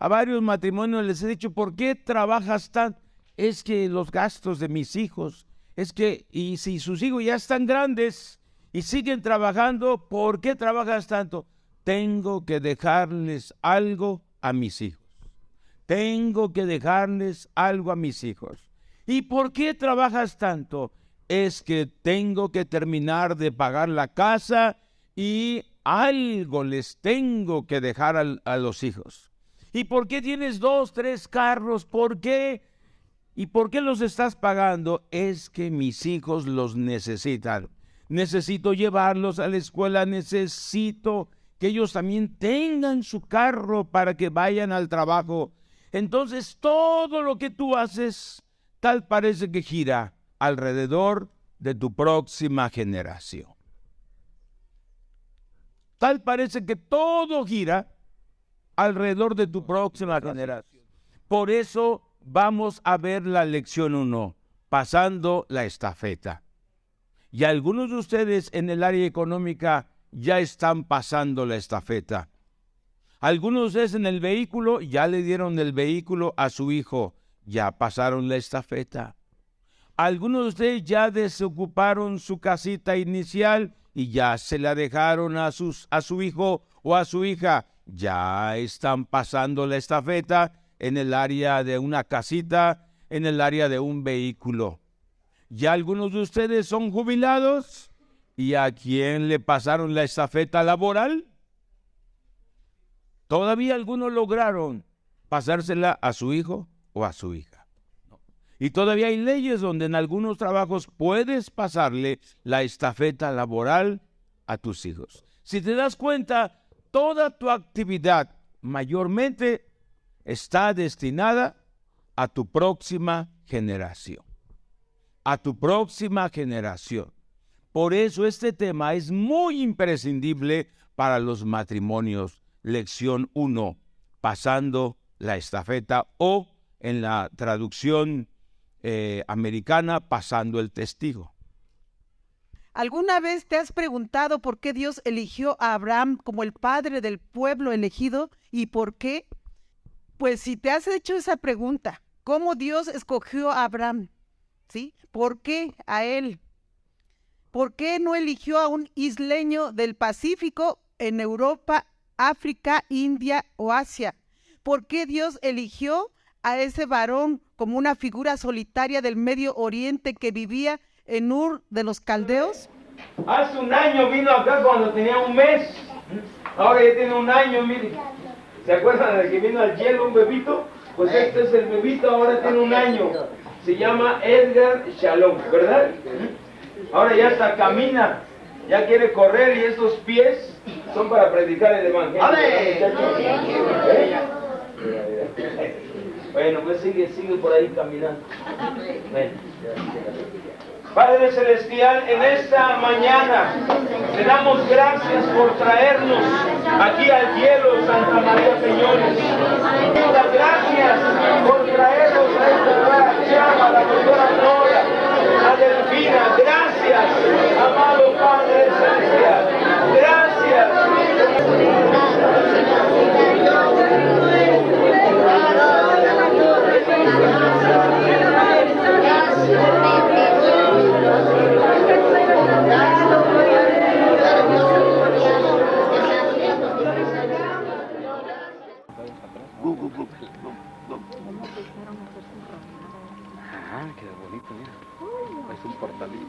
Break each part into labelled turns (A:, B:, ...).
A: a varios matrimonios les he dicho, ¿por qué trabajas tanto? Es que los gastos de mis hijos, es que, y si sus hijos ya están grandes y siguen trabajando, ¿por qué trabajas tanto? Tengo que dejarles algo a mis hijos. Tengo que dejarles algo a mis hijos. ¿Y por qué trabajas tanto? Es que tengo que terminar de pagar la casa y algo les tengo que dejar a los hijos. ¿Y por qué tienes 2, 3 carros? ¿Por qué? ¿Y por qué los estás pagando? Es que mis hijos los necesitan. Necesito llevarlos a la escuela, necesito que ellos también tengan su carro para que vayan al trabajo. Entonces todo lo que tú haces, tal parece que gira alrededor de tu próxima generación. Tal parece que todo gira alrededor de tu próxima generación. Por eso vamos a ver la lección 1, pasando la estafeta. Y algunos de ustedes en el área económica ya están pasando la estafeta. Algunos de ustedes en el vehículo ya le dieron el vehículo a su hijo, ya pasaron la estafeta. Algunos de ustedes ya desocuparon su casita inicial y ya se la dejaron a su hijo o a su hija. Ya están pasando la estafeta en el área de una casita, en el área de un vehículo. Ya algunos de ustedes son jubilados y ¿a quién le pasaron la estafeta laboral? Todavía algunos lograron pasársela a su hijo o a su hija. Y todavía hay leyes donde en algunos trabajos puedes pasarle la estafeta laboral a tus hijos. Si te das cuenta, toda tu actividad mayormente está destinada a tu próxima generación. A tu próxima generación. Por eso este tema es muy imprescindible para los matrimonios. Lección 1, pasando la estafeta, o en la traducción americana, pasando el testigo.
B: ¿Alguna vez te has preguntado por qué Dios eligió a Abraham como el padre del pueblo elegido? ¿Y por qué? Pues si te has hecho esa pregunta, ¿cómo Dios escogió a Abraham? ¿Sí? ¿Por qué a él? ¿Por qué no eligió a un isleño del Pacífico en Europa, África, India o Asia? ¿Por qué Dios eligió a ese varón como una figura solitaria del Medio Oriente que vivía en Ur de los Caldeos?
A: Hace un año vino acá cuando tenía un mes. Ahora ya tiene un año, mire. ¿Se acuerdan de que vino al hielo un bebito? Pues este es el bebito, ahora tiene un año. Se llama Edgar Shalom, ¿verdad? Ahora ya hasta camina, ya quiere correr y esos pies son para predicar el evangelio. Bueno, pues sigue por ahí caminando. Ven. Padre Celestial, en esta mañana te damos gracias por traernos aquí al cielo, Santa María Peñones. Muchas gracias por traernos a este lugar, Chama, a la doctora Nora, a Delfina. Gracias, amado Padre Celestial. Gracias.
C: Qué bonito, mira. Es un portalito.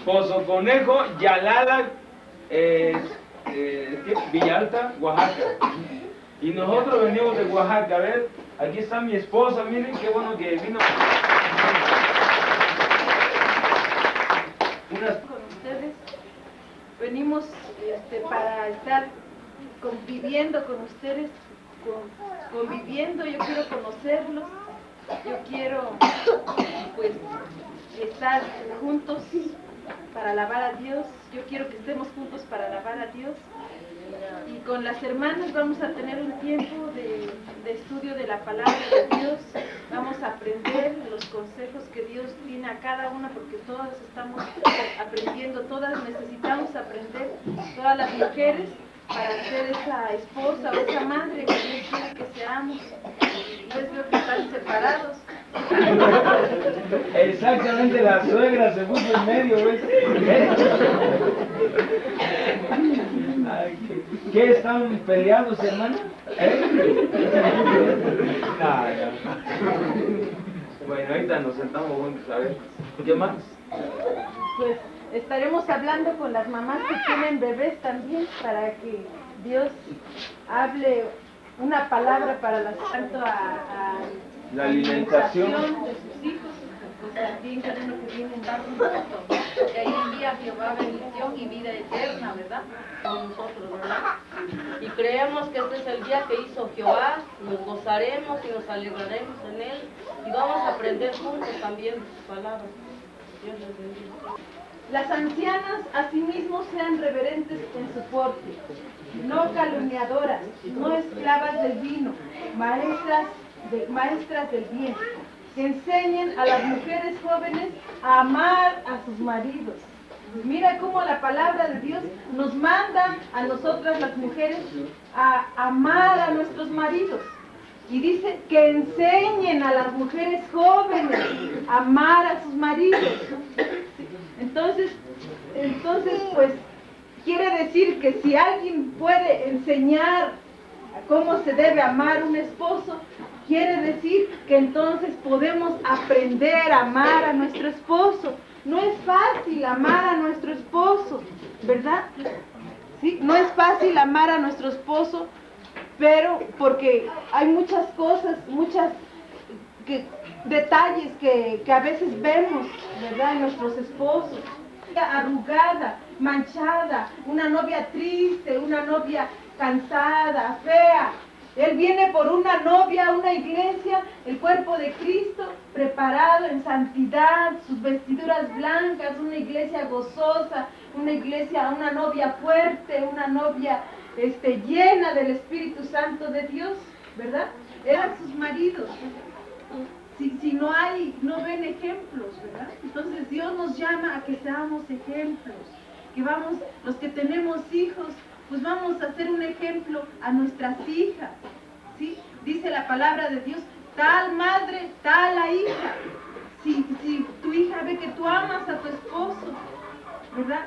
A: Pozo Conejo, Yalala, Villalta, Oaxaca. Y nosotros venimos de Oaxaca. A ver, aquí está mi esposa, miren qué bueno que vino.
D: Con ustedes venimos para estar conviviendo con ustedes, conviviendo. Yo quiero conocerlos, yo quiero pues estar juntos para alabar a Dios. Yo quiero que estemos juntos para alabar a Dios. Y con las hermanas vamos a tener un tiempo de estudio de la palabra de Dios. Vamos a consejos que Dios tiene a cada una, porque todas estamos aprendiendo, todas necesitamos aprender, todas las mujeres, para ser esa esposa o esa madre que Dios quiere que seamos. Pues veo que están separados.
A: Exactamente, la suegra se puso en medio, ¿ves? Ay, ¿qué están peleados, hermano? Bueno, ahorita nos sentamos juntos, a ver, ¿qué más?
D: Pues estaremos hablando con las mamás que tienen bebés también, para que Dios hable una palabra para las, tanto a
A: La alimentación
D: de sus hijos, pues también cada uno que viene en dar un voto.
E: Porque ahí envía Jehová bendición y vida eterna, ¿verdad? Con nosotros, ¿verdad? Y creemos que este es el día que hizo Jehová, nos gozaremos y nos alegraremos en él y vamos a aprender juntos también de sus palabras. Dios les bendiga.
D: Las ancianas asimismo sean reverentes en su porte, no calumniadoras, no esclavas del vino, maestras del bien, que enseñen a las mujeres jóvenes a amar a sus maridos. Mira cómo la palabra de Dios nos manda a nosotras las mujeres a amar a nuestros maridos. Y dice que enseñen a las mujeres jóvenes a amar a sus maridos. Entonces, pues, quiere decir que si alguien puede enseñar cómo se debe amar un esposo, quiere decir que entonces podemos aprender a amar a nuestro esposo. No es fácil amar a nuestro esposo, ¿verdad? ¿Sí? No es fácil amar a nuestro esposo, pero porque hay muchas cosas, detalles que a veces vemos, ¿verdad?, en nuestros esposos. Arrugada, manchada, una novia triste, una novia cansada, fea. Él viene por una novia, una iglesia, el cuerpo de Cristo, preparado en santidad, sus vestiduras blancas, una iglesia gozosa, una iglesia, una novia fuerte, una novia llena del Espíritu Santo de Dios, ¿verdad? Eran sus maridos. Si no ven ejemplos, ¿verdad? Entonces Dios nos llama a que seamos ejemplos, que los que tenemos hijos, pues vamos a hacer un ejemplo a nuestras hijas, ¿sí? Dice la palabra de Dios, tal madre, tal la hija. Si tu hija ve que tú amas a tu esposo, ¿verdad?,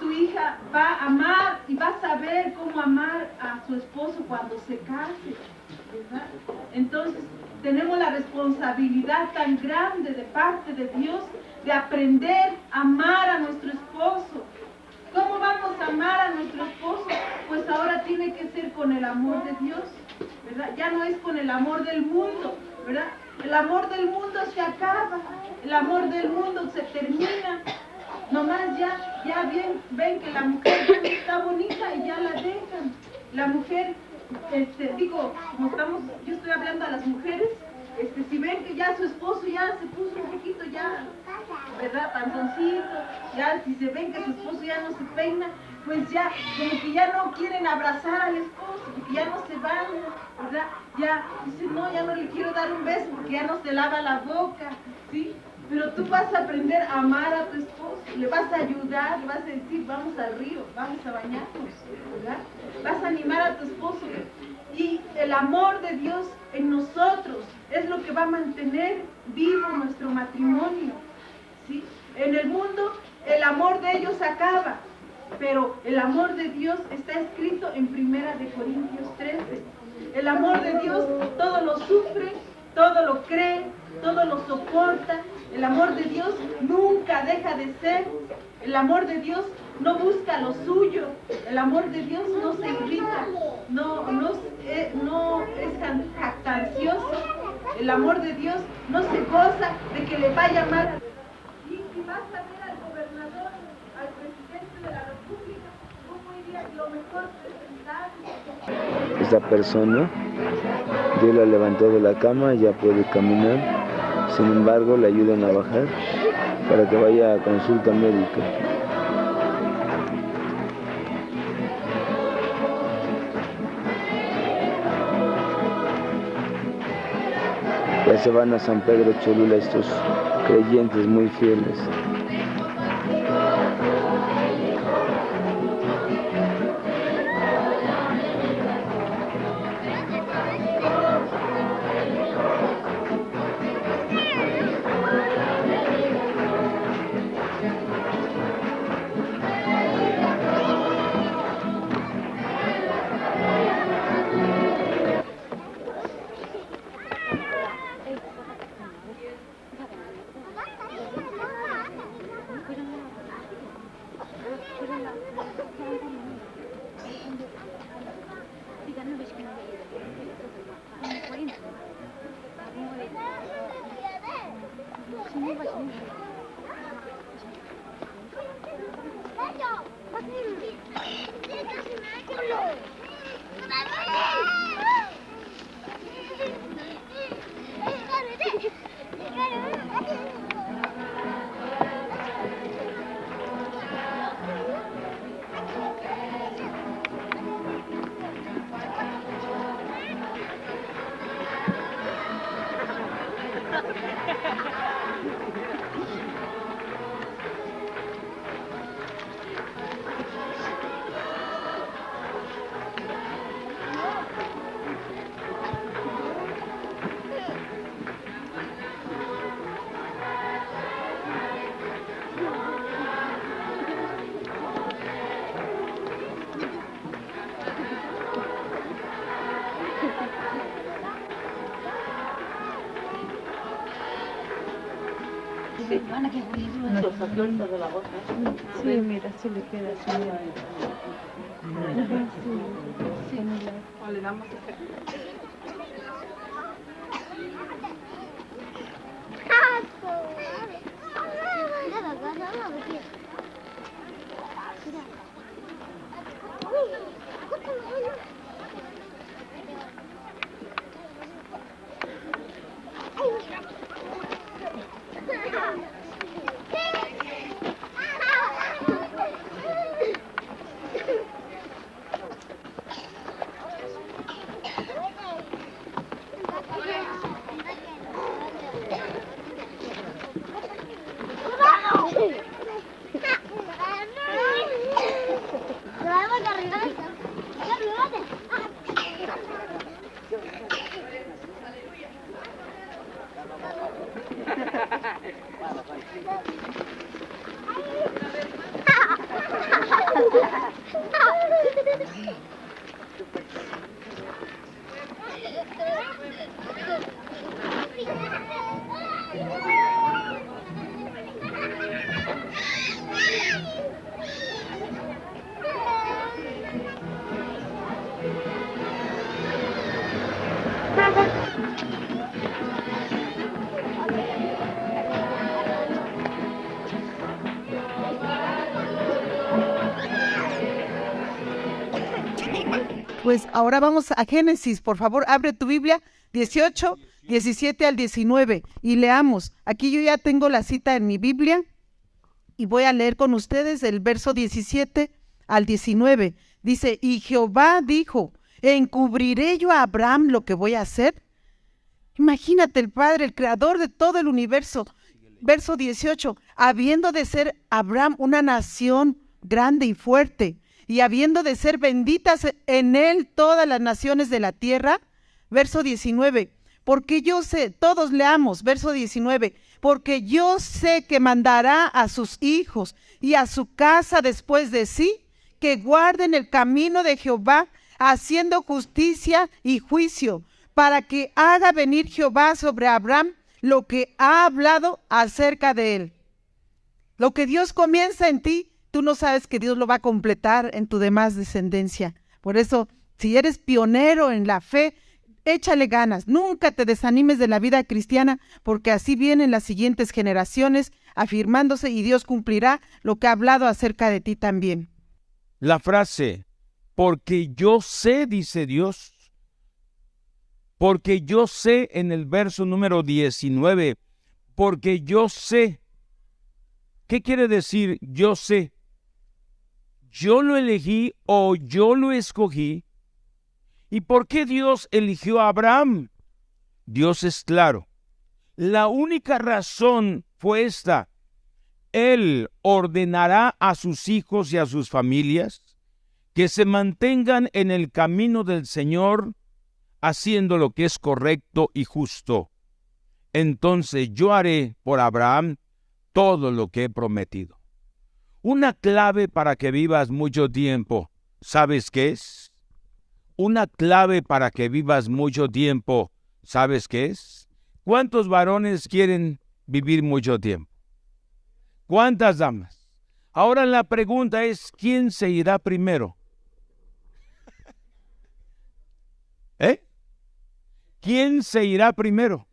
D: tu hija va a amar y va a saber cómo amar a su esposo cuando se case, ¿verdad? Entonces, tenemos la responsabilidad tan grande de parte de Dios de aprender a amar a nuestro esposo. ¿Cómo vamos a amar a nuestro esposo? Pues ahora tiene que ser con el amor de Dios, ¿verdad? Ya no es con el amor del mundo, ¿verdad? El amor del mundo se acaba, el amor del mundo se termina. Nomás ya ven que la mujer ya no está bonita y ya la dejan. La mujer, yo estoy hablando a las mujeres, si ven que ya su esposo ya se puso un poquito ya, ¿verdad?, panzoncito, ya si se ven que su esposo ya no se peina, pues ya, como que ya no quieren abrazar al esposo, porque ya no se van, ¿verdad? Ya dicen, no, ya no le quiero dar un beso porque ya no se lava la boca, ¿sí? Pero tú vas a aprender a amar a tu esposo, le vas a ayudar, le vas a decir, vamos al río, vamos a bañarnos, ¿verdad? Vas a animar a tu esposo. Y el amor de Dios en nosotros es lo que va a mantener vivo nuestro matrimonio, ¿sí? En el mundo el amor de ellos acaba, pero el amor de Dios está escrito en 1 Corintios 13. El amor de Dios todo lo sufre, todo lo cree, todo lo soporta. El amor de Dios nunca deja de ser. El amor de Dios no busca lo suyo. El amor de Dios no se irrita, no es jactancioso. El amor de Dios no se goza de que le vaya mal. Y vas a ver al gobernador, al presidente de la República, cómo iría lo mejor presentado.
F: Esta persona, Dios la levantó de la cama, ya puede caminar. Sin embargo, le ayudan a bajar para que vaya a consulta médica. Ya se van a San Pedro Cholula estos creyentes muy fieles.
E: Lo saqué ahorita de la bolsa.
D: Sí, mira, sí le queda así.
E: O le damos
B: Pues ahora vamos a Génesis, por favor, abre tu Biblia, 18, 17 al 19, y leamos. Aquí yo ya tengo la cita en mi Biblia, y voy a leer con ustedes el verso 17 al 19. Dice, y Jehová dijo, ¿encubriré yo a Abraham lo que voy a hacer? Imagínate el Padre, el creador de todo el universo. Verso 18, habiendo de ser Abraham una nación grande y fuerte, y habiendo de ser benditas en él todas las naciones de la tierra. Verso 19, porque yo sé, todos leamos, verso 19, porque yo sé que mandará a sus hijos y a su casa después de sí, que guarden el camino de Jehová, haciendo justicia y juicio, para que haga venir Jehová sobre Abraham lo que ha hablado acerca de él. Lo que Dios comienza en ti, tú no sabes que Dios lo va a completar en tu demás descendencia. Por eso, si eres pionero en la fe, échale ganas. Nunca te desanimes de la vida cristiana, porque así vienen las siguientes generaciones afirmándose y Dios cumplirá lo que ha hablado acerca de ti también.
A: La frase, porque yo sé, dice Dios, porque yo sé en el verso número 19, porque yo sé. ¿Qué quiere decir yo sé? Yo lo elegí o yo lo escogí. ¿Y por qué Dios eligió a Abraham? Dios es claro. La única razón fue esta: Él ordenará a sus hijos y a sus familias que se mantengan en el camino del Señor, haciendo lo que es correcto y justo. Entonces yo haré por Abraham todo lo que he prometido. Una clave para que vivas mucho tiempo, ¿sabes qué es? Una clave para que vivas mucho tiempo, ¿sabes qué es? ¿Cuántos varones quieren vivir mucho tiempo? ¿Cuántas damas? Ahora la pregunta es, ¿quién se irá primero? ¿Quién se irá primero?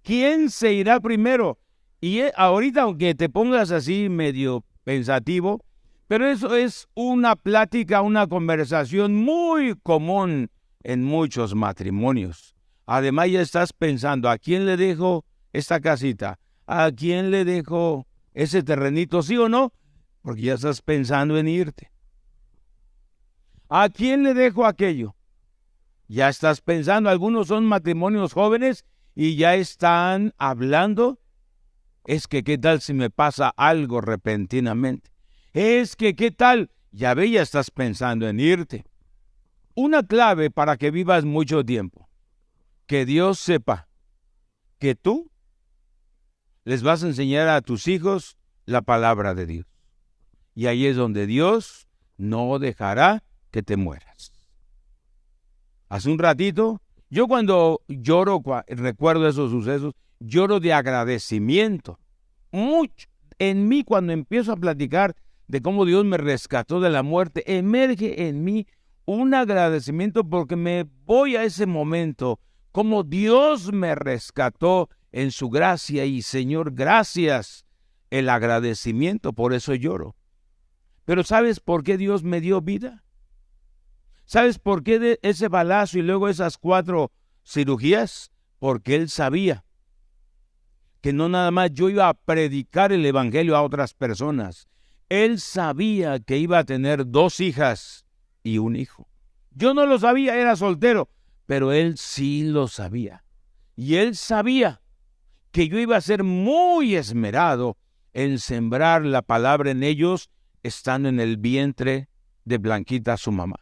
A: ¿Quién se irá primero? Y ahorita, aunque te pongas así medio pensativo, pero eso es una plática, una conversación muy común en muchos matrimonios. Además, ya estás pensando, ¿a quién le dejo esta casita? ¿A quién le dejo ese terrenito, sí o no? Porque ya estás pensando en irte. ¿A quién le dejo aquello? Ya estás pensando, algunos son matrimonios jóvenes y ya están hablando. Es que, ¿qué tal si me pasa algo repentinamente? Es que, ¿qué tal? Ya ve, ya estás pensando en irte. Una clave para que vivas mucho tiempo: que Dios sepa que tú les vas a enseñar a tus hijos la palabra de Dios. Y ahí es donde Dios no dejará que te mueras. Hace un ratito, yo cuando lloro, recuerdo esos sucesos, lloro de agradecimiento. Mucho en mí, cuando empiezo a platicar de cómo Dios me rescató de la muerte, emerge en mí un agradecimiento porque me voy a ese momento, como Dios me rescató en su gracia y Señor, gracias, el agradecimiento, por eso lloro. Pero ¿sabes por qué Dios me dio vida? ¿Sabes por qué de ese balazo y luego esas 4 cirugías? Porque Él sabía que no nada más yo iba a predicar el evangelio a otras personas. Él sabía que iba a tener 2 hijas y un hijo. Yo no lo sabía, era soltero, pero Él sí lo sabía. Y Él sabía que yo iba a ser muy esmerado en sembrar la palabra en ellos, estando en el vientre de Blanquita, su mamá,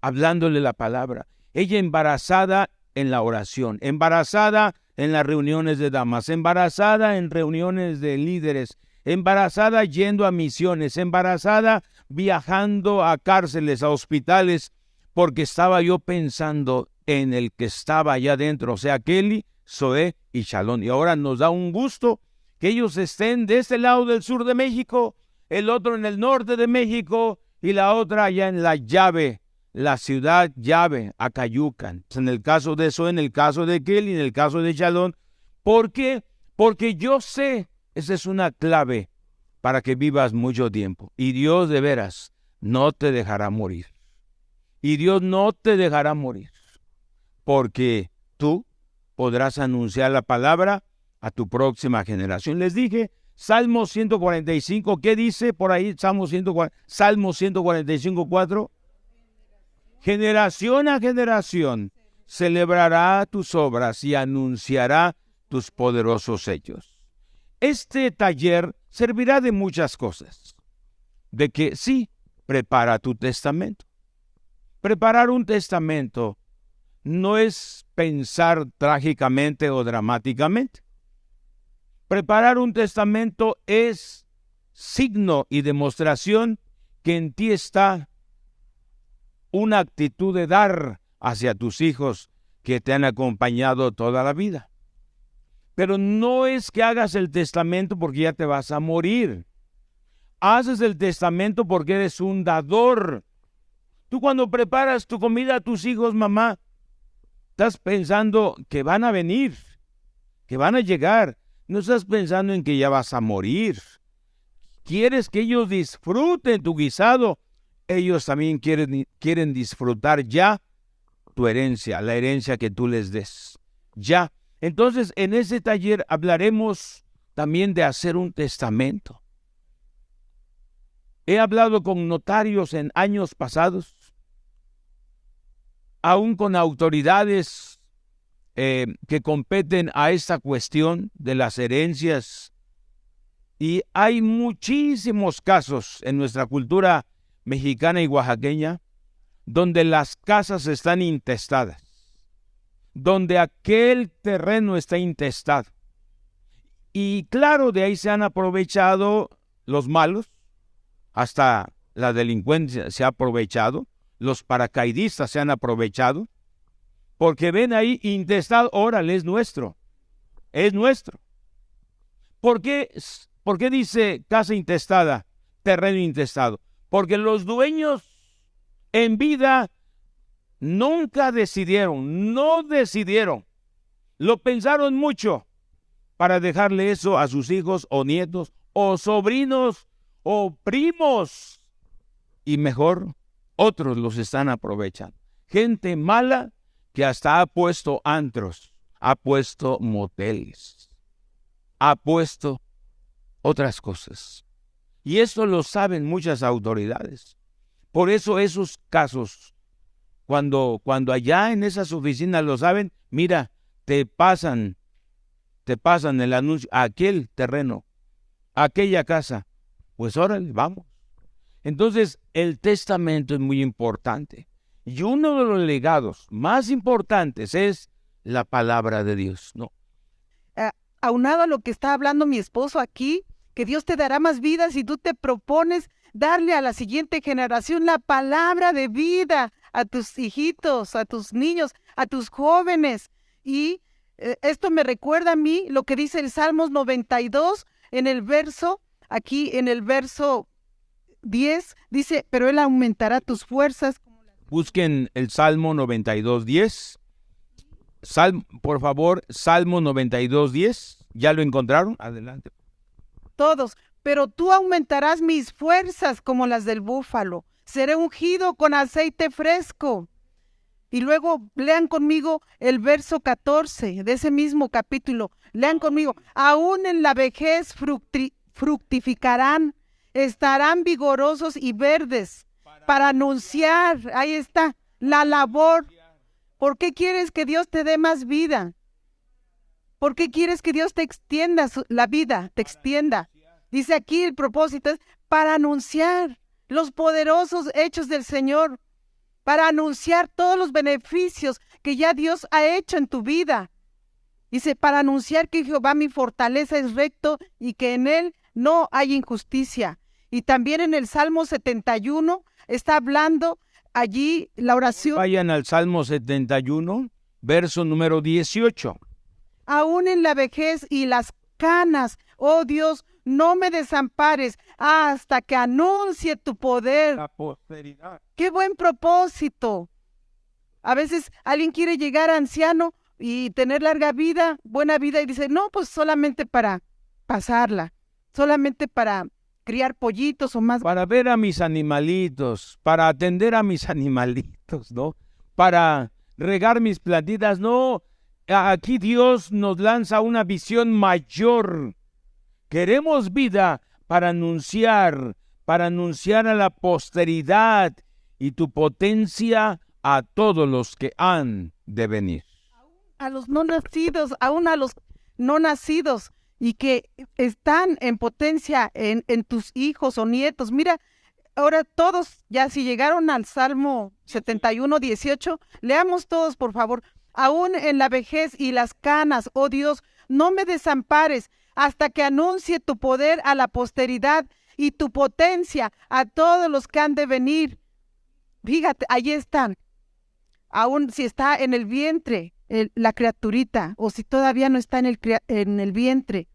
A: hablándole la palabra. Ella embarazada en la oración, embarazada en las reuniones de damas, embarazada en reuniones de líderes, embarazada yendo a misiones, embarazada viajando a cárceles, a hospitales, porque estaba yo pensando en el que estaba allá adentro, o sea, Kelly, Zoé y Shalom. Y ahora nos da un gusto que ellos estén de este lado del sur de México, el otro en el norte de México y la otra allá en La Llave, la ciudad llave, Acayucan. En el caso de Zoé, en el caso de Kelly, en el caso de Shalom. ¿Por qué? Porque yo sé, esa es una clave para que vivas mucho tiempo. Y Dios de veras no te dejará morir. Y Dios no te dejará morir. Porque tú podrás anunciar la palabra a tu próxima generación. Les dije, Salmo 145, ¿qué dice por ahí? Salmo 145, 4. Generación a generación celebrará tus obras y anunciará tus poderosos hechos. Este taller servirá de muchas cosas. De que sí, prepara tu testamento. Preparar un testamento no es pensar trágicamente o dramáticamente. Preparar un testamento es signo y demostración que en ti está una actitud de dar hacia tus hijos que te han acompañado toda la vida. Pero no es que hagas el testamento porque ya te vas a morir. Haces el testamento porque eres un dador. Tú cuando preparas tu comida a tus hijos, mamá, estás pensando que van a venir, que van a llegar. No estás pensando en que ya vas a morir. Quieres que ellos disfruten tu guisado. Ellos también quieren disfrutar ya tu herencia, la herencia que tú les des. Ya. Entonces, en ese taller hablaremos también de hacer un testamento. He hablado con notarios en años pasados, aún con autoridades que competen a esta cuestión de las herencias. Y hay muchísimos casos en nuestra cultura mexicana y oaxaqueña donde las casas están intestadas, donde aquel terreno está intestado. Y claro, de ahí se han aprovechado los malos, hasta la delincuencia se ha aprovechado, los paracaidistas se han aprovechado, porque ven ahí intestado, órale, es nuestro, es nuestro. ¿Por qué dice casa intestada, terreno intestado? Porque los dueños en vida nunca decidieron, no decidieron, lo pensaron mucho para dejarle eso a sus hijos o nietos o sobrinos o primos, y mejor otros los están aprovechando. Gente mala que hasta ha puesto antros, ha puesto moteles, ha puesto otras cosas. Y esto lo saben muchas autoridades. Por eso esos casos, cuando allá en esas oficinas lo saben, mira, te pasan el anuncio, aquel terreno, aquella casa, pues órale, vamos. Entonces, el testamento es muy importante. Y uno de los legados más importantes es la palabra de Dios, ¿no?
B: Aunado a lo que está hablando mi esposo aquí, que Dios te dará más vida si tú te propones darle a la siguiente generación la palabra de vida, a tus hijitos, a tus niños, a tus jóvenes. Y esto me recuerda a mí lo que dice el Salmos 92 en el verso 10, dice, pero Él aumentará tus fuerzas.
A: Busquen el Salmo 92:10. Por favor, Salmo 92:10. ¿Ya lo encontraron? Adelante.
B: Todos, pero tú aumentarás mis fuerzas como las del búfalo. Seré ungido con aceite fresco. Y luego lean conmigo el verso 14 de ese mismo capítulo. Lean conmigo. Aún en la vejez fructificarán, estarán vigorosos y verdes para anunciar, ahí está, la labor. ¿Por qué quieres que Dios te dé más vida? ¿Por qué quieres que Dios te extienda la vida, te extienda? Dice aquí el propósito es para anunciar los poderosos hechos del Señor, para anunciar todos los beneficios que ya Dios ha hecho en tu vida. Dice, para anunciar que Jehová mi fortaleza es recto y que en él no hay injusticia. Y también en el Salmo 71 está hablando allí la oración.
A: Vayan al Salmo 71, verso número 18.
B: Aún en la vejez y las canas, oh Dios, no me desampares hasta que anuncie tu poder.
A: La posteridad.
B: ¡Qué buen propósito! A veces alguien quiere llegar anciano y tener larga vida, buena vida, y dice, no, pues solamente para pasarla, solamente para criar pollitos o más.
A: Para ver a mis animalitos, para atender a mis animalitos, ¿no? Para regar mis plantitas, no. Aquí Dios nos lanza una visión mayor. Queremos vida para anunciar a la posteridad y tu potencia a todos los que han de venir.
B: A los no nacidos, aún a los no nacidos y que están en potencia en tus hijos o nietos. Mira, ahora todos, ya si llegaron al Salmo 71, 18, leamos todos, por favor. Aún en la vejez y las canas, oh Dios, no me desampares hasta que anuncie tu poder a la posteridad y tu potencia a todos los que han de venir. Fíjate, ahí están. Aún si está en el vientre la criaturita, o si todavía no está en el vientre,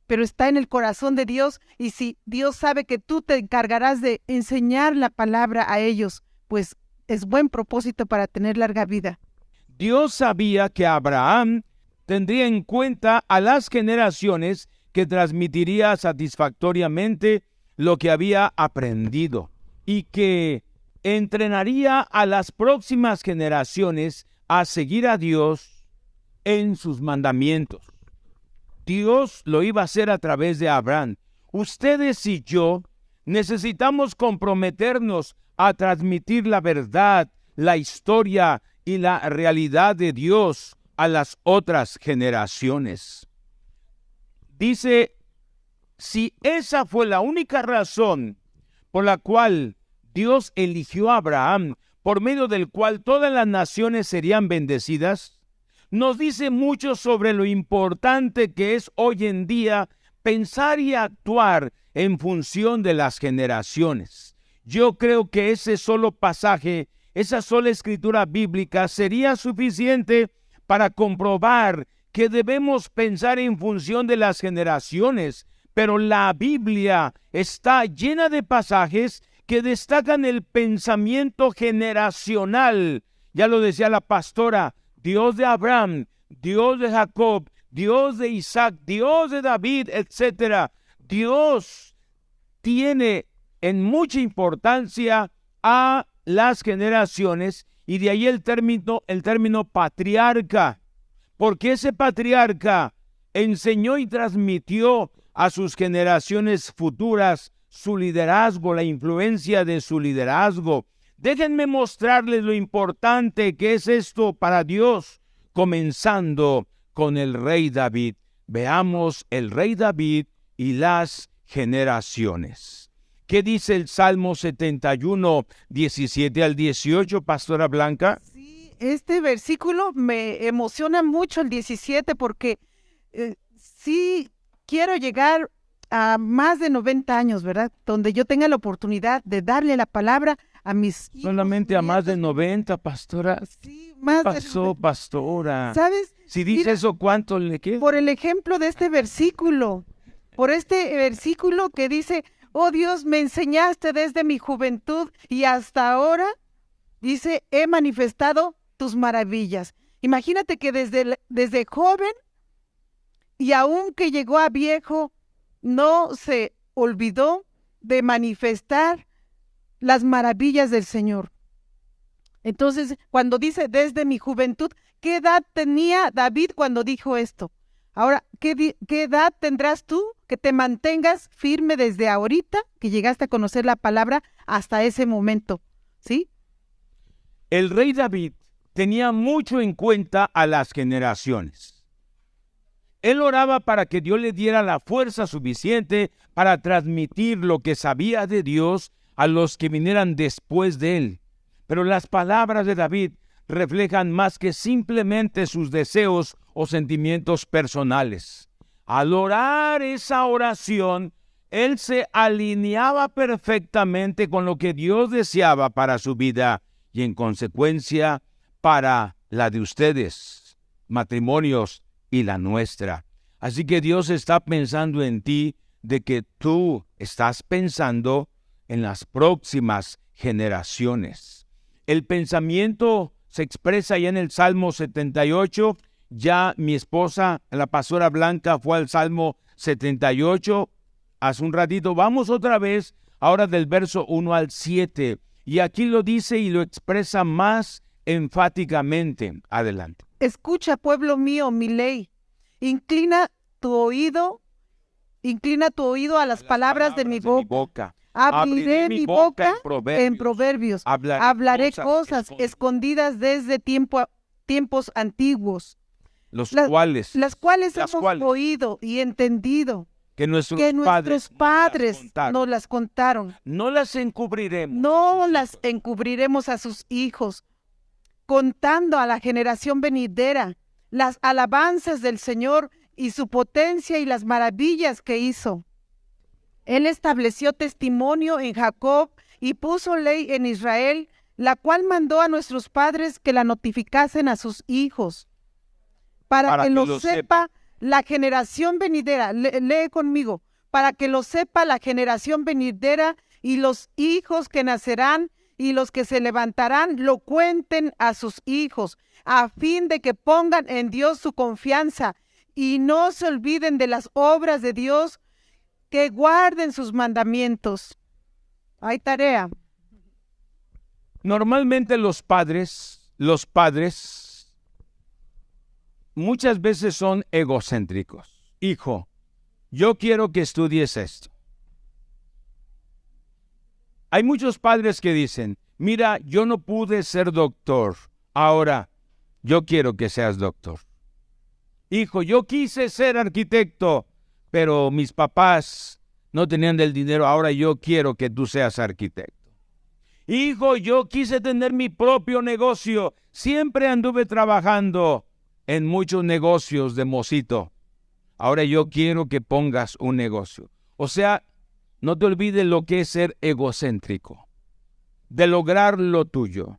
B: pero está en el corazón de Dios, y si Dios sabe que tú te encargarás de enseñar la palabra a ellos, pues es buen propósito para tener larga vida.
A: Dios sabía que Abraham tendría en cuenta a las generaciones que transmitiría satisfactoriamente lo que había aprendido y que entrenaría a las próximas generaciones a seguir a Dios en sus mandamientos. Dios lo iba a hacer a través de Abraham. Ustedes y yo necesitamos comprometernos a transmitir la verdad, la historia y la realidad de Dios a las otras generaciones. Dice, si esa fue la única razón por la cual Dios eligió a Abraham, por medio del cual todas las naciones serían bendecidas, nos dice mucho sobre lo importante que es hoy en día pensar y actuar en función de las generaciones. Yo creo que ese solo pasaje, esa sola escritura bíblica sería suficiente para comprobar que debemos pensar en función de las generaciones, pero la Biblia está llena de pasajes que destacan el pensamiento generacional. Ya lo decía la pastora, Dios de Abraham, Dios de Jacob, Dios de Isaac, Dios de David, etc. Dios tiene en mucha importancia a las generaciones, y de ahí el término patriarca, porque ese patriarca enseñó y transmitió a sus generaciones futuras su liderazgo, la influencia de su liderazgo. Déjenme mostrarles lo importante que es esto para Dios, comenzando con el rey David. Veamos el rey David y las generaciones. ¿Qué dice el Salmo 71, 17 al 18, Pastora Blanca?
B: Sí, este versículo me emociona mucho, el 17, porque sí quiero llegar a más de 90 años, ¿verdad? Donde yo tenga la oportunidad de darle la palabra a mis hijos.
A: Solamente a más de
B: nietos.
A: 90, pastora.
B: Sí,
A: ¿Qué
B: más
A: pasó,
B: de 90.
A: pastora?
B: ¿Sabes?
A: Si dice
B: Mira,
A: eso, ¿cuánto le queda?
B: por el ejemplo de este versículo, por este versículo que dice, oh Dios, me enseñaste desde mi juventud y hasta ahora, dice, he manifestado tus maravillas. Imagínate que desde joven y aun que llegó a viejo, no se olvidó de manifestar las maravillas del Señor. Entonces, cuando dice desde mi juventud, ¿qué edad tenía David cuando dijo esto? Ahora, ¿qué edad tendrás tú que te mantengas firme desde ahorita que llegaste a conocer la palabra hasta ese momento? ¿Sí?
A: El rey David tenía mucho en cuenta a las generaciones. Él oraba para que Dios le diera la fuerza suficiente para transmitir lo que sabía de Dios a los que vinieran después de él. Pero las palabras de David reflejan más que simplemente sus deseos o sentimientos personales. Al orar esa oración, él se alineaba perfectamente con lo que Dios deseaba para su vida y en consecuencia para la de ustedes, matrimonios, y la nuestra. Así que Dios está pensando en ti, de que tú estás pensando en las próximas generaciones. El pensamiento se expresa ya en el Salmo 78. Ya mi esposa, la pastora Blanca, fue al Salmo 78 hace un ratito. Vamos otra vez, ahora del verso 1 al 7. Y aquí lo dice y lo expresa más enfáticamente. Adelante.
B: Escucha, pueblo mío, mi ley. Inclina tu oído a las palabras de mi boca. Abriré mi boca en proverbios. Hablaré cosas escondidas desde tiempos antiguos.
A: Las cuales
B: hemos oído y entendido.
A: Que nuestros
B: padres nos las contaron.
A: No las encubriremos.
B: No las encubriremos a sus hijos, contando a la generación venidera las alabanzas del Señor y su potencia y las maravillas que hizo. Él estableció testimonio en Jacob y puso ley en Israel, la cual mandó a nuestros padres que la notificasen a sus hijos, para que lo sepa la generación venidera. Lee conmigo. Para que lo sepa la generación venidera y los hijos que nacerán y los que se levantarán lo cuenten a sus hijos, a fin de que pongan en Dios su confianza y no se olviden de las obras de Dios, que guarden sus mandamientos. Hay tarea.
A: Normalmente los padres muchas veces son egocéntricos. Hijo, yo quiero que estudies esto. Hay muchos padres que dicen, mira, yo no pude ser doctor, ahora yo quiero que seas doctor. Hijo, yo quise ser arquitecto, pero mis papás no tenían el dinero, ahora yo quiero que tú seas arquitecto. Hijo, yo quise tener mi propio negocio, siempre anduve trabajando en muchos negocios de mocito. Ahora yo quiero que pongas un negocio. O sea, no te olvides lo que es ser egocéntrico, de lograr lo tuyo,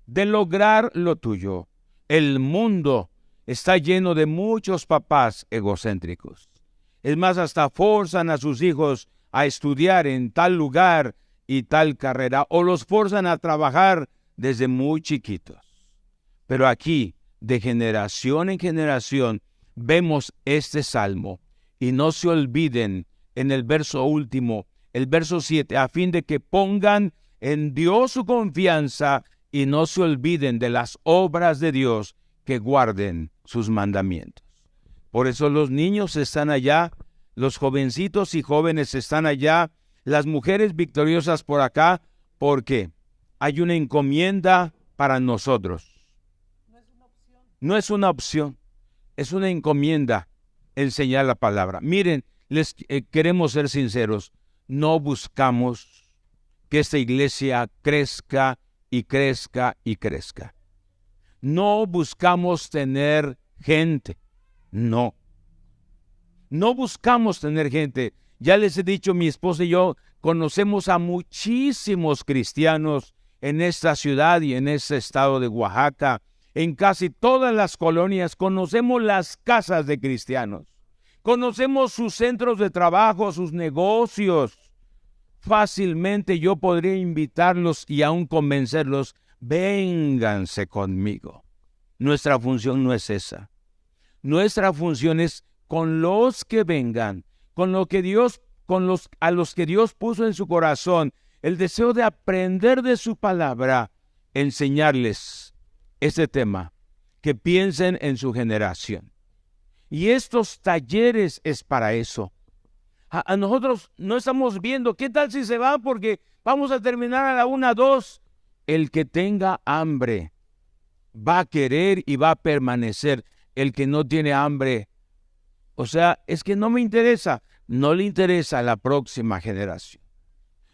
A: de lograr lo tuyo. El mundo está lleno de muchos papás egocéntricos. Es más, hasta forzan a sus hijos a estudiar en tal lugar y tal carrera, o los forzan a trabajar desde muy chiquitos. Pero aquí, de generación en generación, vemos este salmo. Y no se olviden en el verso último, el verso 7, a fin de que pongan en Dios su confianza y no se olviden de las obras de Dios, que guarden sus mandamientos. Por eso los niños están allá, los jovencitos y jóvenes están allá, las mujeres victoriosas por acá, porque hay una encomienda para nosotros. No es una opción, es una encomienda enseñar la palabra. Miren, les queremos ser sinceros, no buscamos que esta iglesia crezca y crezca y crezca. No buscamos tener gente, no. No buscamos tener gente. Ya les he dicho, mi esposa y yo conocemos a muchísimos cristianos en esta ciudad y en este estado de Oaxaca. En casi todas las colonias conocemos las casas de cristianos. Conocemos sus centros de trabajo, sus negocios. Fácilmente yo podría invitarlos y aún convencerlos, vénganse conmigo. Nuestra función no es esa. Nuestra función es con los que vengan, con lo que Dios, a los que Dios puso en su corazón, el deseo de aprender de su palabra, enseñarles este tema, que piensen en su generación. Y estos talleres es para eso. A nosotros no estamos viendo, ¿qué tal si se va? Porque vamos a terminar a la 1, 2. El que tenga hambre va a querer y va a permanecer. El que no tiene hambre, o sea, es que no me interesa. No le interesa a la próxima generación.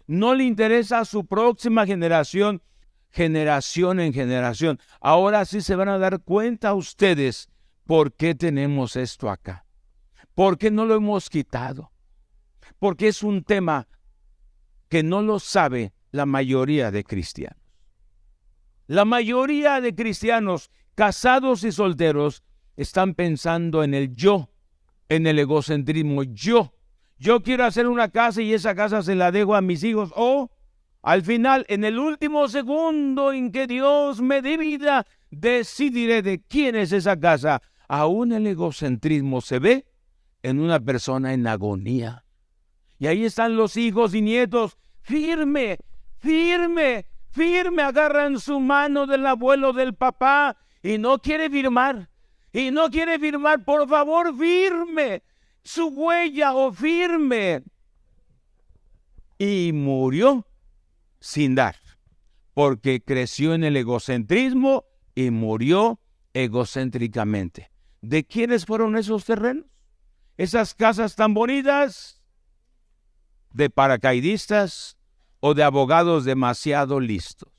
A: No le interesa a su próxima generación, generación en generación. Ahora sí se van a dar cuenta ustedes por qué tenemos esto acá. ¿Por qué no lo hemos quitado? Porque es un tema que no lo sabe la mayoría de cristianos. La mayoría de cristianos, casados y solteros, están pensando en el yo, en el egocentrismo. Yo quiero hacer una casa y esa casa se la dejo a mis hijos. O al final, en el último segundo en que Dios me dé vida, decidiré de quién es esa casa. Aún el egocentrismo se ve en una persona en agonía. Y ahí están los hijos y nietos, firme, agarran su mano del abuelo, del papá, y no quiere firmar. Por favor, firme, su huella o firme. Y murió sin dar, porque creció en el egocentrismo y murió egocéntricamente. ¿De quiénes fueron esos terrenos? Esas casas tan bonitas, de paracaidistas o de abogados demasiado listos,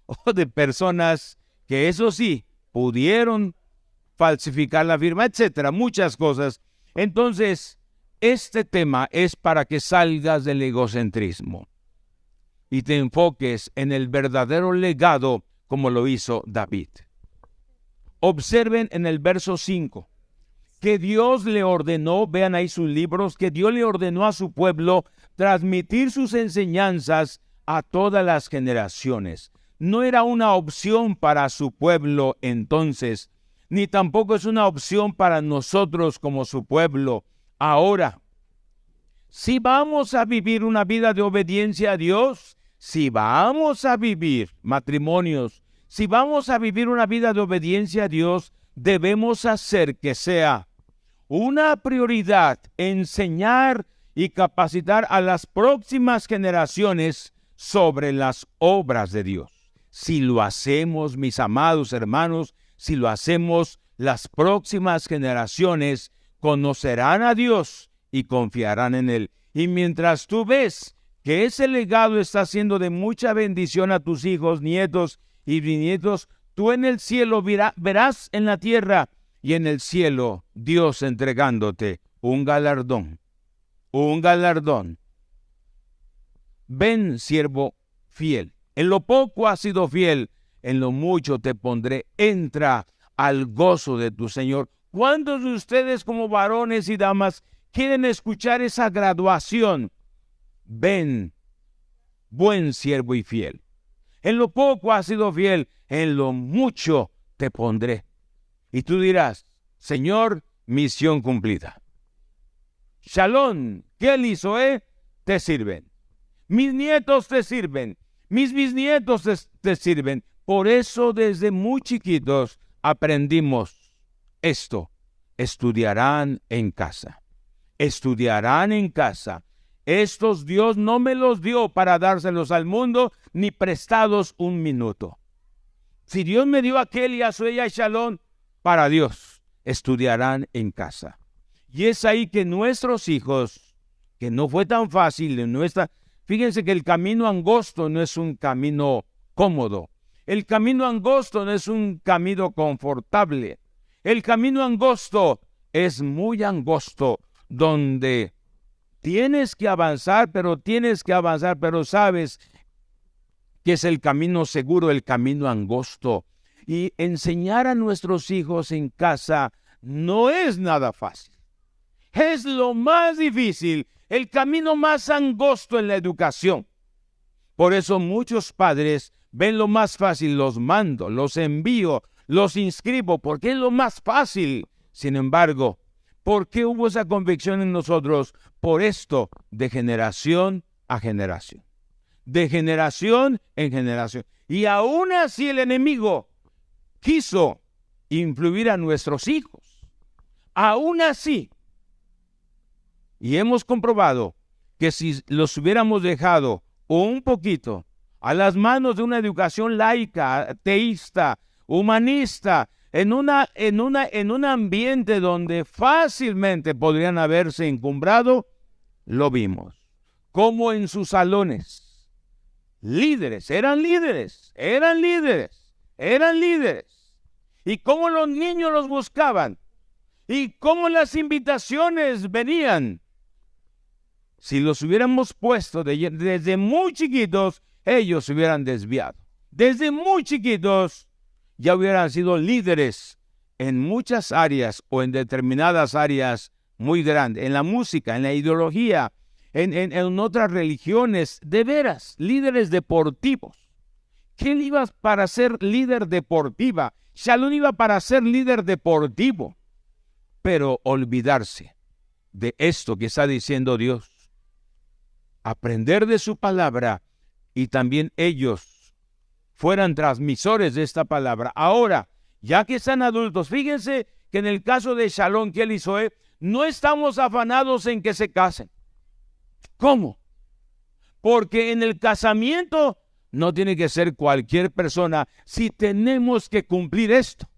A: o de personas que eso sí, pudieron falsificar la firma, etcétera, muchas cosas. Entonces, este tema es para que salgas del egocentrismo y te enfoques en el verdadero legado como lo hizo David. Observen en el verso 5 que Dios le ordenó, vean ahí sus libros, que Dios le ordenó a su pueblo transmitir sus enseñanzas a todas las generaciones. No era una opción para su pueblo entonces, ni tampoco es una opción para nosotros como su pueblo ahora. Si vamos a vivir una vida de obediencia a Dios, si vamos a vivir matrimonios, si vamos a vivir una vida de obediencia a Dios, debemos hacer que sea una prioridad enseñar y capacitar a las próximas generaciones sobre las obras de Dios. Si lo hacemos, mis amados hermanos, si lo hacemos, las próximas generaciones conocerán a Dios y confiarán en Él. Y mientras tú ves que ese legado está siendo de mucha bendición a tus hijos, nietos y bisnietos, tú en el cielo verás en la tierra y en el cielo Dios entregándote un galardón. Un galardón. Ven, siervo fiel. En lo poco has sido fiel, en lo mucho te pondré. Entra al gozo de tu Señor. ¿Cuántos de ustedes como varones y damas quieren escuchar esa graduación? Ven, buen siervo y fiel. En lo poco has sido fiel, en lo mucho te pondré. Y tú dirás, Señor, misión cumplida. Shalom, Kelly, Zoé, te sirven. Mis nietos te sirven. Mis bisnietos te sirven. Por eso desde muy chiquitos aprendimos esto. Estudiarán en casa. Estudiarán en casa. Estos Dios no me los dio para dárselos al mundo, ni prestados un minuto. Si Dios me dio a Kelly, a Zoé y a Shalom, para Dios, estudiarán en casa. Y es ahí que nuestros hijos, que no fue tan fácil, fíjense que el camino angosto no es un camino cómodo. El camino angosto no es un camino confortable. El camino angosto es muy angosto, donde tienes que avanzar, pero sabes que es el camino seguro, el camino angosto. Y enseñar a nuestros hijos en casa no es nada fácil. Es lo más difícil, el camino más angosto en la educación. Por eso muchos padres ven lo más fácil, los mando, los envío, los inscribo, porque es lo más fácil. Sin embargo, ¿por qué hubo esa convicción en nosotros? Por esto, de generación a generación. De generación en generación. Y aún así el enemigo quiso influir a nuestros hijos. Aún así. Y hemos comprobado que si los hubiéramos dejado un poquito a las manos de una educación laica, teísta, humanista, en un ambiente donde fácilmente podrían haberse encumbrado, lo vimos. Como en sus salones, eran líderes. Y cómo los niños los buscaban. Y cómo las invitaciones venían. Si los hubiéramos puesto desde muy chiquitos, ellos se hubieran desviado. Desde muy chiquitos ya hubieran sido líderes en muchas áreas o en determinadas áreas muy grandes. En la música, en la ideología, en otras religiones. De veras, líderes deportivos. ¿Quién iba para ser líder deportiva? Shalom iba para ser líder deportivo. Pero olvidarse de esto que está diciendo Dios. Aprender de su palabra y también ellos fueran transmisores de esta palabra. Ahora, ya que están adultos, fíjense que en el caso de Shalom, Kelly y Zoé, no estamos afanados en que se casen. ¿Cómo? Porque en el casamiento no tiene que ser cualquier persona si tenemos que cumplir esto.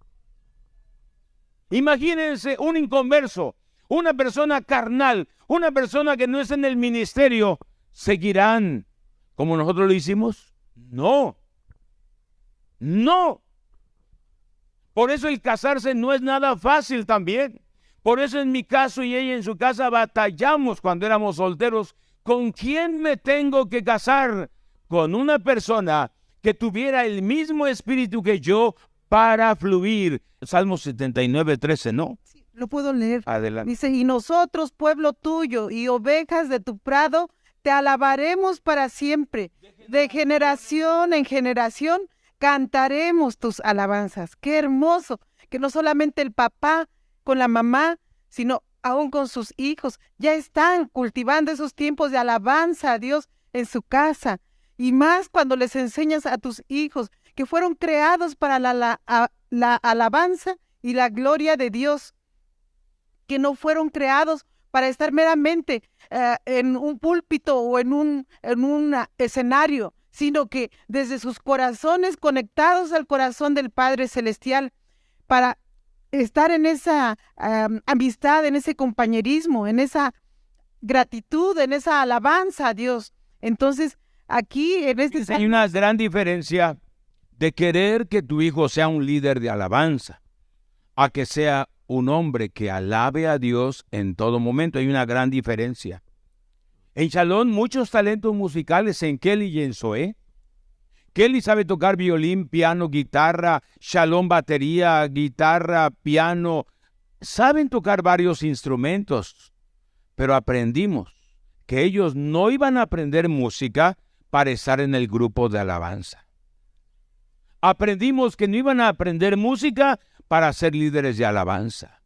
A: Imagínense un inconverso, una persona carnal, una persona que no es en el ministerio. ¿Seguirán como nosotros lo hicimos? No. Por eso el casarse no es nada fácil también. Por eso en mi caso y ella en su casa batallamos cuando éramos solteros. ¿Con quién me tengo que casar? Con una persona que tuviera el mismo espíritu que yo para fluir. Salmo 79:13, ¿no?
B: Sí, lo puedo leer.
A: Adelante.
B: Dice, y nosotros, pueblo tuyo y ovejas de tu prado, te alabaremos para siempre. De generación en generación cantaremos tus alabanzas. Qué hermoso que no solamente el papá con la mamá, sino aún con sus hijos, ya están cultivando esos tiempos de alabanza a Dios en su casa. Y más cuando les enseñas a tus hijos que fueron creados para la alabanza y la gloria de Dios, que no fueron creados para estar meramente en un púlpito o en un escenario, sino que desde sus corazones conectados al corazón del Padre Celestial, para estar en esa amistad, en ese compañerismo, en esa gratitud, en esa alabanza a Dios. Entonces, aquí en este
A: Hay una gran diferencia de querer que tu hijo sea un líder de alabanza a que sea un hombre que alabe a Dios en todo momento. Hay una gran diferencia. En Shalom, muchos talentos musicales en Kelly y en Zoé. Kelly sabe tocar violín, piano, guitarra, Shalom batería, guitarra, piano. Saben tocar varios instrumentos, pero aprendimos que ellos no iban a aprender música para estar en el grupo de alabanza. Aprendimos que no iban a aprender música para ser líderes de alabanza.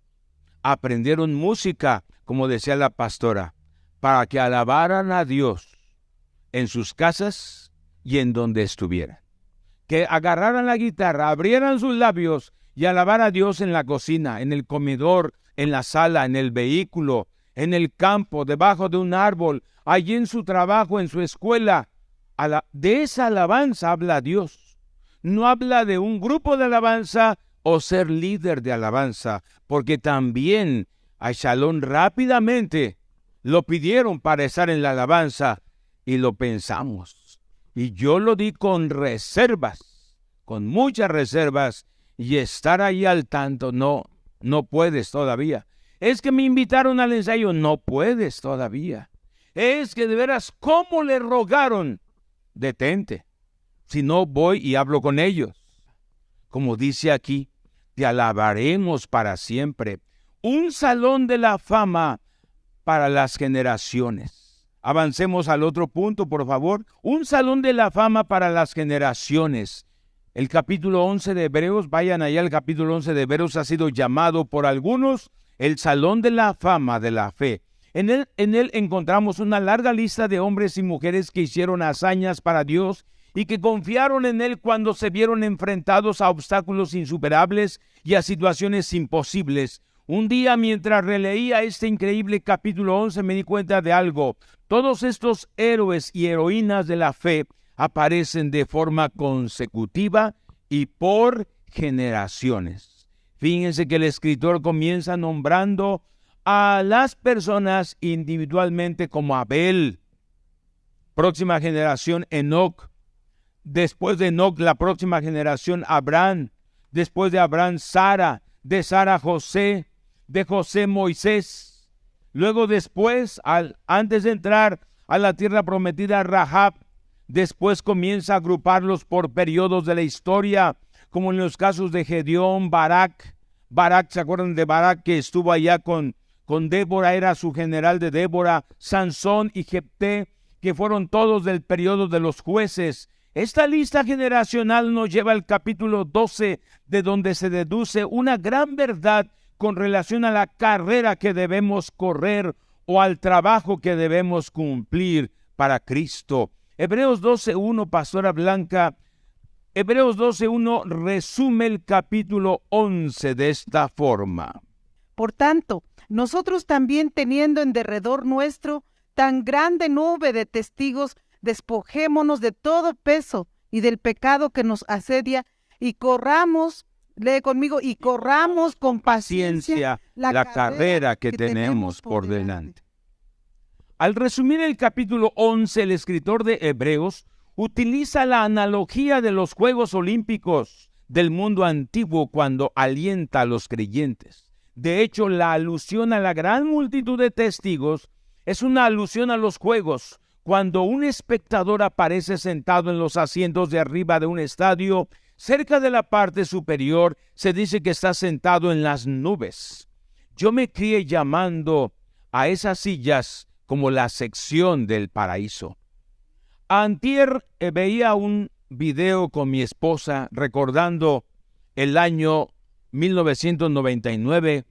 A: Aprendieron música, como decía la pastora, para que alabaran a Dios en sus casas y en donde estuvieran. Que agarraran la guitarra, abrieran sus labios y alabar a Dios en la cocina, en el comedor, en la sala, en el vehículo, en el campo, debajo de un árbol, allí en su trabajo, en su escuela. De esa alabanza habla Dios. No habla de un grupo de alabanza o ser líder de alabanza, porque también a Shalom rápidamente lo pidieron para estar en la alabanza y lo pensamos. Y yo lo di con reservas, con muchas reservas, y estar ahí al tanto, no puedes todavía. Es que me invitaron al ensayo, no puedes todavía. Es que de veras, ¿cómo le rogaron? Detente. Si no, voy y hablo con ellos. Como dice aquí, te alabaremos para siempre. Un salón de la fama para las generaciones. Avancemos al otro punto, por favor. Un salón de la fama para las generaciones. El capítulo 11 de Hebreos, vayan allá, el capítulo 11 de Hebreos ha sido llamado por algunos el salón de la fama de la fe. En él encontramos una larga lista de hombres y mujeres que hicieron hazañas para Dios y que confiaron en Él cuando se vieron enfrentados a obstáculos insuperables y a situaciones imposibles. Un día, mientras releía este increíble capítulo 11, me di cuenta de algo. Todos estos héroes y heroínas de la fe aparecen de forma consecutiva y por generaciones. Fíjense que el escritor comienza nombrando a las personas individualmente como Abel. Próxima generación, Enoc. Después de Enoc, la próxima generación, Abraham. Después de Abraham, Sara. De Sara, José. De José, Moisés. Luego después, antes de entrar a la tierra prometida, Rahab. Después comienza a agruparlos por periodos de la historia, como en los casos de Gedeón, Barak. Barak, ¿se acuerdan de Barak que estuvo allá con Débora? Era su general de Débora. Sansón y Jefté, que fueron todos del periodo de los jueces. Esta lista generacional nos lleva al capítulo 12, de donde se deduce una gran verdad con relación a la carrera que debemos correr o al trabajo que debemos cumplir para Cristo. Hebreos 12:1, Pastora Blanca. Hebreos 12:1 resume el capítulo 11 de esta forma.
B: Por tanto, nosotros también, teniendo en derredor nuestro tan grande nube de testigos, despojémonos de todo peso y del pecado que nos asedia, y corramos, lee conmigo, y corramos con paciencia
A: la carrera que tenemos por delante. Al resumir el capítulo 11, el escritor de Hebreos utiliza la analogía de los Juegos Olímpicos del mundo antiguo cuando alienta a los creyentes. De hecho, la alusión a la gran multitud de testigos es una alusión a los Juegos, cuando un espectador aparece sentado en los asientos de arriba de un estadio. Cerca de la parte superior se dice que está sentado en las nubes. Yo me crié llamando a esas sillas como la sección del paraíso. Antier veía un video con mi esposa recordando el año 1999,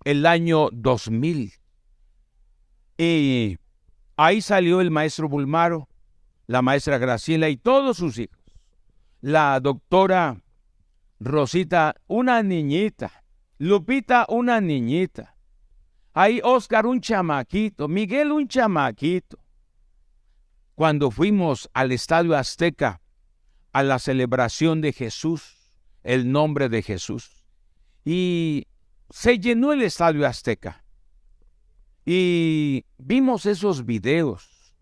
A: el año 2000. Y ahí salió el maestro Bulmaro, la maestra Graciela y todos sus hijos. La doctora Rosita, una niñita. Lupita, una niñita. Ahí Oscar, un chamaquito. Miguel, un chamaquito. Cuando fuimos al Estadio Azteca a la celebración de Jesús, el nombre de Jesús, y se llenó el Estadio Azteca. Y vimos esos videos.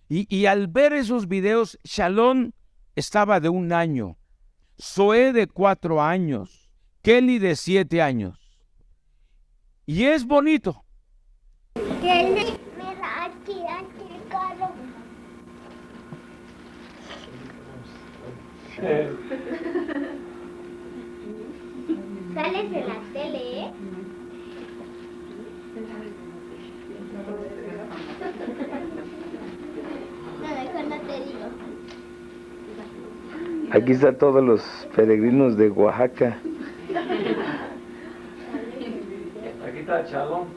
A: Y al ver esos videos, Shalom estaba de 1 año, Zoe de 4 años, Kelly de 7 años. Y es bonito.
G: Kelly, mira aquí el carro. Sales de la tele, ¿eh? No, mejor no te digo.
F: Aquí están todos los peregrinos de Oaxaca.
C: Aquí está Chalón.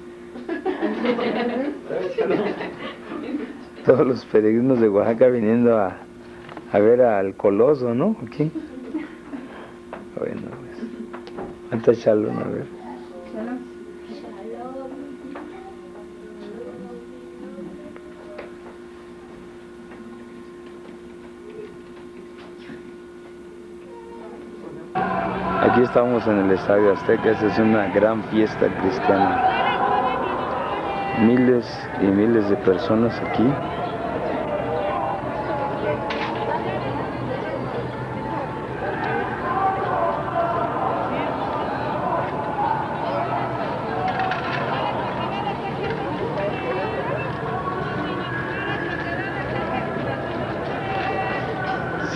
F: Todos los peregrinos de Oaxaca viniendo a ver al Coloso, ¿no? Aquí. Bueno, pues. ¿Cuánto es Shalom? A ver. Aquí estamos en el Estadio Azteca. Esta es una gran fiesta cristiana. Miles y miles de personas aquí.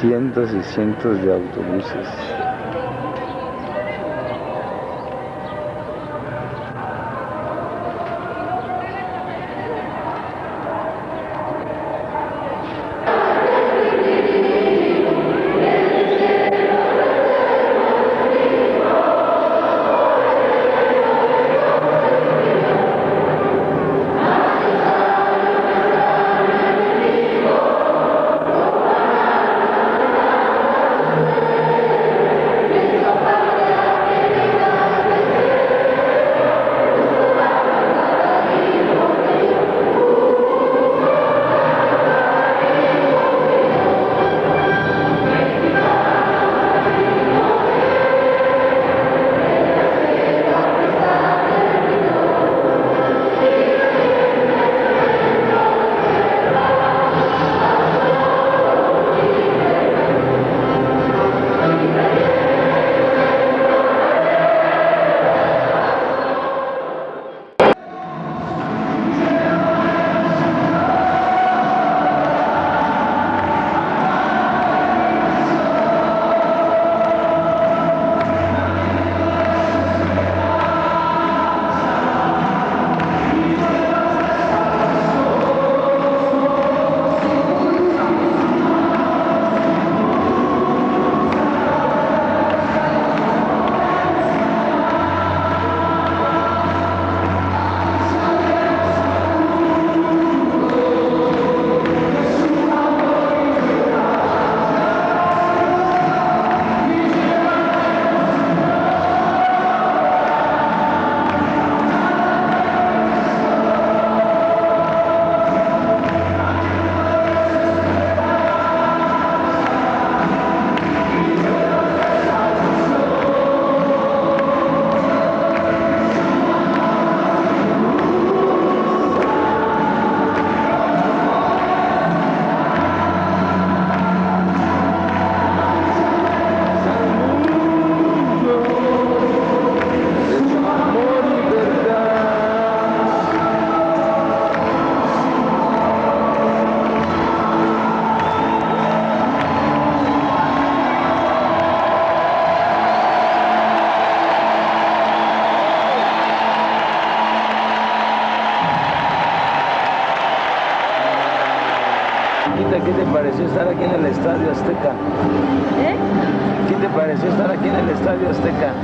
F: Cientos y cientos de autobuses. ¿Qué te pareció estar aquí en el Estadio Azteca?
B: ¿Eh?
F: ¿Qué te pareció estar aquí en el Estadio Azteca?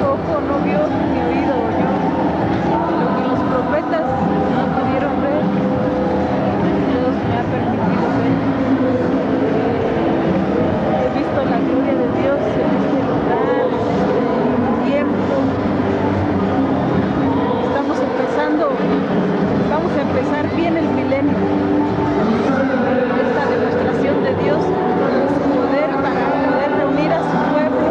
B: Ojo no vio ni oído oyó. Lo que los profetas no pudieron ver, Dios me ha permitido ver. He visto la gloria de Dios en este lugar, en este tiempo. Vamos a empezar bien el milenio. Esta demostración de Dios es poder para poder reunir a su pueblo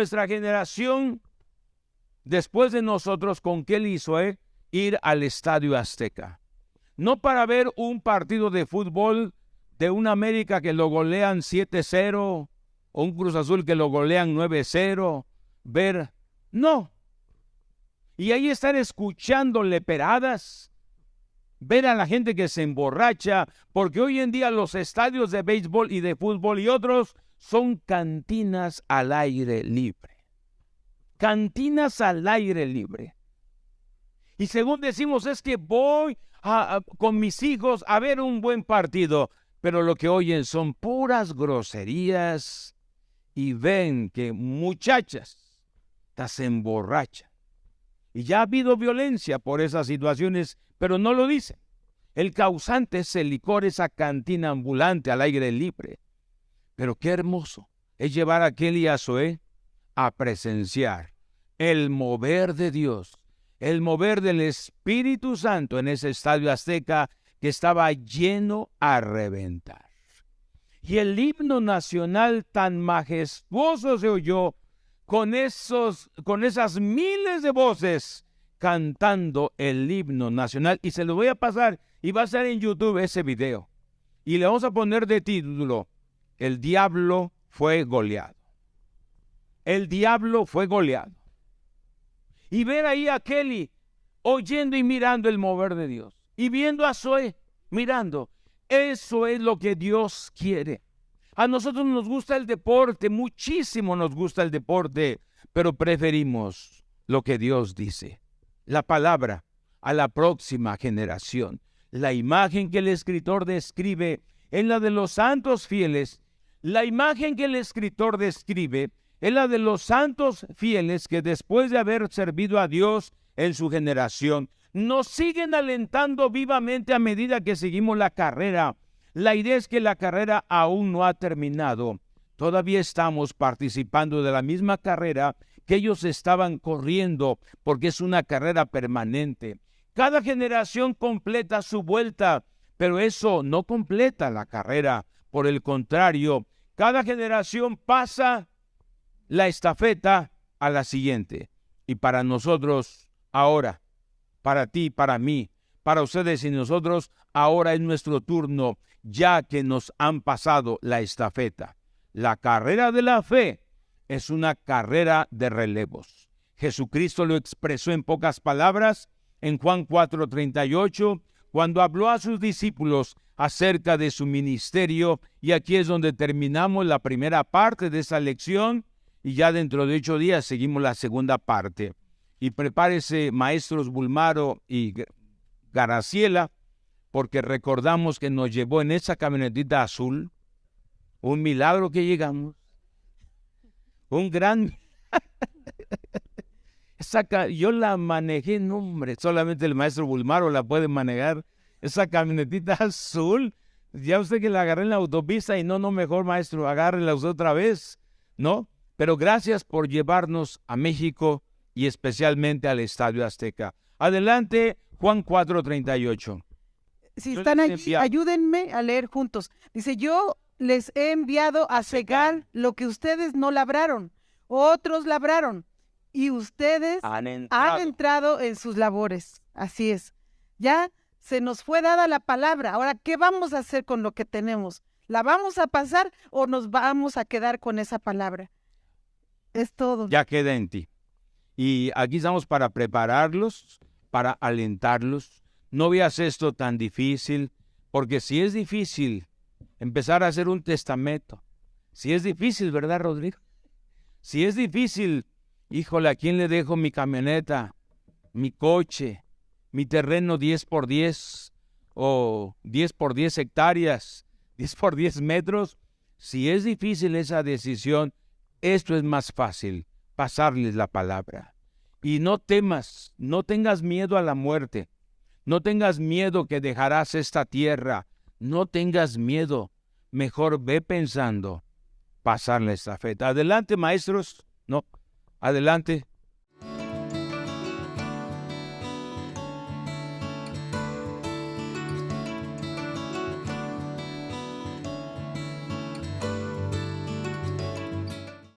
A: nuestra generación, después de nosotros, ¿con qué le hizo? Ir al Estadio Azteca. No para ver un partido de fútbol de un América que lo golean 7-0, o un Cruz Azul que lo golean 9-0, no. Y ahí estar escuchando leperadas, ver a la gente que se emborracha, porque hoy en día los estadios de béisbol y de fútbol y otros son cantinas al aire libre. Cantinas al aire libre. Y según decimos es que voy con mis hijos a ver un buen partido, pero lo que oyen son puras groserías y ven que muchachas se emborrachan. Y ya ha habido violencia por esas situaciones, pero no lo dicen. El causante es el licor, esa cantina ambulante al aire libre. Pero qué hermoso es llevar a Kelly y a Zoe a presenciar el mover de Dios, el mover del Espíritu Santo en ese Estadio Azteca que estaba lleno a reventar. Y el himno nacional tan majestuoso se oyó con esas miles de voces cantando el himno nacional. Y se lo voy a pasar y va a estar en YouTube ese video. Y le vamos a poner de título: El diablo fue goleado. El diablo fue goleado. Y ver ahí a Kelly oyendo y mirando el mover de Dios. Y viendo a Zoe mirando. Eso es lo que Dios quiere. A nosotros nos gusta el deporte, muchísimo nos gusta el deporte, pero preferimos lo que Dios dice. La palabra a la próxima generación. La imagen que el escritor describe es la de los santos fieles. La imagen que el escritor describe es la de los santos fieles que después de haber servido a Dios en su generación, nos siguen alentando vivamente a medida que seguimos la carrera. La idea es que la carrera aún no ha terminado. Todavía estamos participando de la misma carrera que ellos estaban corriendo, porque es una carrera permanente. Cada generación completa su vuelta, pero eso no completa la carrera. Por el contrario, cada generación pasa la estafeta a la siguiente. Y para nosotros, ahora, para ti, para mí, para ustedes y nosotros, ahora es nuestro turno, ya que nos han pasado la estafeta. La carrera de la fe es una carrera de relevos. Jesucristo lo expresó en pocas palabras en Juan 4:38, cuando habló a sus discípulos acerca de su ministerio, y aquí es donde terminamos la primera parte de esa lección, y ya dentro de 8 días seguimos la segunda parte. Y prepárese, maestros Bulmaro y Garaciela, porque recordamos que nos llevó en esa camionetita azul. Un milagro que llegamos. Un gran... Yo la manejé, no hombre, solamente el maestro Bulmaro la puede manejar. Esa camionetita azul, ya usted que la agarré en la autopista y no, mejor maestro, agárrela usted otra vez, ¿no? Pero gracias por llevarnos a México y especialmente al Estadio Azteca. Adelante, Juan 4:38.
B: Si están allí, ayúdenme a leer juntos. Dice, yo les he enviado a cegar lo que ustedes no labraron, otros labraron, y ustedes han entrado en sus labores. Así es. Ya se nos fue dada la palabra. Ahora, ¿qué vamos a hacer con lo que tenemos? ¿La vamos a pasar o nos vamos a quedar con esa palabra? Es todo.
A: Ya queda en ti. Y aquí estamos para prepararlos, para alentarlos. No veas esto tan difícil, porque si es difícil empezar a hacer un testamento, si es difícil, ¿verdad, Rodrigo? Si es difícil, híjole, ¿a quién le dejo mi camioneta, mi coche, mi terreno 10x10 o 10x10 hectáreas, 10x10 metros? Si es difícil esa decisión, esto es más fácil, pasarles la palabra. Y no temas, no tengas miedo a la muerte, no tengas miedo que dejarás esta tierra, no tengas miedo, mejor ve pensando pasar la estafeta. Adelante, maestros, no, adelante.